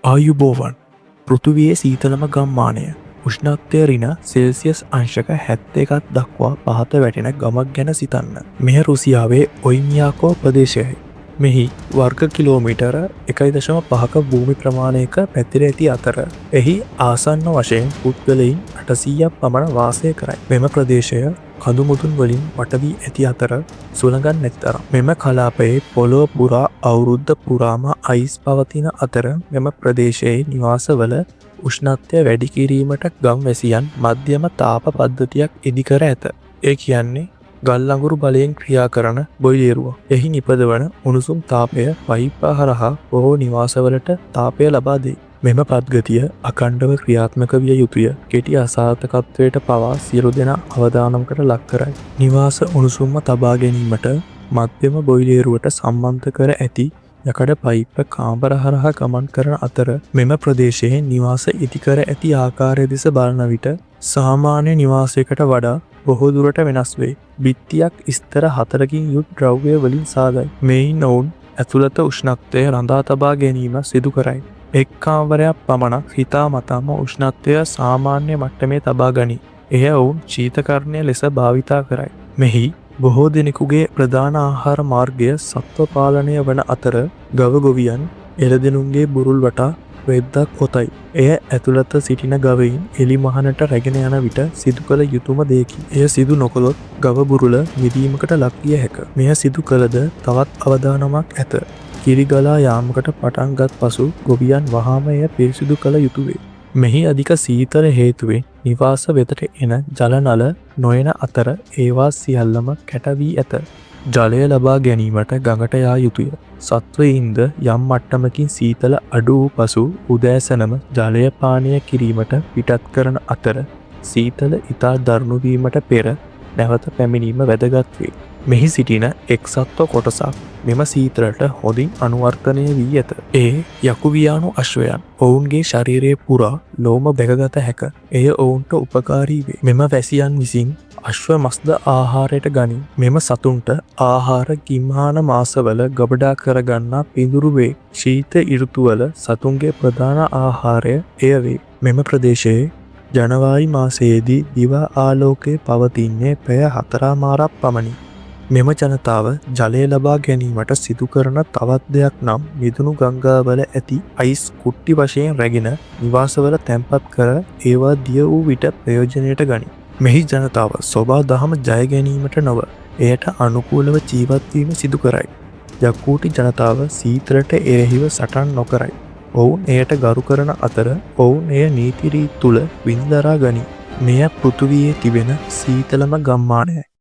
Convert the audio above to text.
ආයුබෝවන් පෘථිවියේ සීතලම ගම්මානය උෂ්ණත්වය ඍණ සෙල්සියස් අංශක 71ක් දක්වා පහත වැටෙන ගමක් ගැන සිතන්න. මෙය රුසියාවේ ඔයිමියාකෝ ප්‍රදේශයයි. මෙහි වර්ග කිලෝමීටර 1.5ක භූමි ප්‍රමාණයක පැතිර ඇති අතර එහි ආසන්න වශයෙන් පුද්ගලයින් 800ක් පමණ වාසය කරයි. මෙම ප්‍රදේශය කඳු මුදුන් වලින් වට වී ඇති අතර සුළඟක් නැති තරම්. මෙම කලාපයේ පොළොව පුරා අවුරුද්ද පුරාම අයිස් පවතින අතර මෙම ප්‍රදේශයේ නිවාසවල උෂ්ණත්වය වැඩි කිරීමට ගම්වැසියන් මධ්‍යම තාප පද්ධතියක් ඉදිකර ඇත. ඒ කියන්නේ ගල් අඟුරු බලයෙන් ක්‍රියා කරන බොයිලරුව. එහි නිපදවන උණුසුම් තාපය පයිප හරහා බොහෝ නිවාසවලට තාපය ලබා දෙයි. මෙම පද්ධතිය අඛණ්ඩව ක්‍රියාත්මක විය යුතුය. කෙටි අසාර්ථකත්වයට පවා සියලු දෙනා අවදානමකට ලක් කරයි. නිවාස උණුසුම්ම තබා ගැනීමට මධ්‍යම බොයිලරුවට සම්බන්ධ කර ඇති යකඩ පයිප කාමර හරහා ගමන් කරන අතර මෙම ප්‍රදේශයේ නිවාස ඉදිකර ඇති ආකාරය දෙස බලන විට සාමාන්‍ය නිවාසයකට වඩා බොහෝ දුරට වෙනස් වේ. බිත්තියක් ස්තර 4කින් යුත් ද්‍රව්‍ය වලින් සාදයි. මෙයින් ඔවුන් ඇතුළත උෂ්ණත්වය රඳා තබා ගැනීම සිදු කරයි. එක් කාමරයක් පමණක් හිතාමතාම උෂ්ණත්වය සාමාන්‍ය මට්ටමේ තබා ගනී. එය ඔවුන් ශීතකරණය ලෙස භාවිතා කරයි. මෙහි බොහෝ දෙනෙකුගේ ප්‍රධාන ආහාර මාර්ගය සත්ව පාලනය වන අතර ගව ගොවියන් එළදෙනුන්ගේ බුරුල් වටා රෙද්දක් කොතයි. එය ඇතුළත සිටින ගවයින් එලි මහනට රැගෙන යන විට සිදු කළ යුතුම දෙයකි. එය සිදු නොකළොත් ගව බුරුල මිදීමකට ලක් විය හැක. මෙය සිදු කළද තවත් අවදානමක් ඇත. කිරිගලා යාමකට පටන්ගත් පසු ගොවියන් වහාම එය පිරිසිදු කළ යුතුවේ. මෙහි අධික සීතල හේතුවෙන් නිවාස වෙතට එන ජලනල නොයන අතර ඒවා සියල්ලම කැට වී ඇත. ජලය ලබා ගැනීමට ගඟට යා යුතුය. සත්වයින්ද යම් මට්ටමකින් සීතල අඩු වූ පසු උදෑසනම ජලය පානය කිරීමට පිටත් කරන අතර සීතල ඉතා දරුණු වීමට පෙර නැවත පැමිණීම වැදගත් වේ. මෙහි සිටින එක් සත්ව කොටසක් මෙම සීතලට හොඳින් අනුවර්තනය වී ඇත. ඒ යකුවියානු අශ්වයන්. ඔවුන්ගේ ශරීරයේ පුරා ලෝම බැගගත හැක. එය ඔවුන්ට උපකාරී වේ. මෙම වැසියන් විසින් අශ්ව මස්ද ආහාරයට ගනී. මෙම සතුන්ට ආහාර ගිම්හාන මාසවල ගබඩා කරගන්නා පිඳුරු වේ. ශීත ඍතුවල සතුන්ගේ ප්‍රධාන ආහාරය එය වේ. මෙම ප්‍රදේශයේ ජනවාරි මාසයේදී දිවා ආලෝකයේ පවතින්නේ පැය 4මාරක් පමණි. මෙම ජනතාව ජලය ලබා ගැනීමට සිදු කරන තවත් දෙයක් නම් මිදුණු ගංගාවල ඇති අයිස් කුට්ටි වශයෙන් රැගෙන නිවාසවල තැන්පත් කර ඒවා දිය වූ විට ප්‍රයෝජනයට ගනී. මෙහි ජනතාව සෝබා දහම ජය ගැනීමට නොව එයට අනුකූලව ජීවත් වීම සිදු කරයි. යකූටි ජනතාව සීතලට එරෙහිව සටන් නොකරයි. ඔවුන් එයට ගරු කරන අතර ඔවුන් එය නීති රීති තුල විඳදරා ගනී. මෙය පෘථිවියේ තිබෙන සීතලම ගම්මානයයි.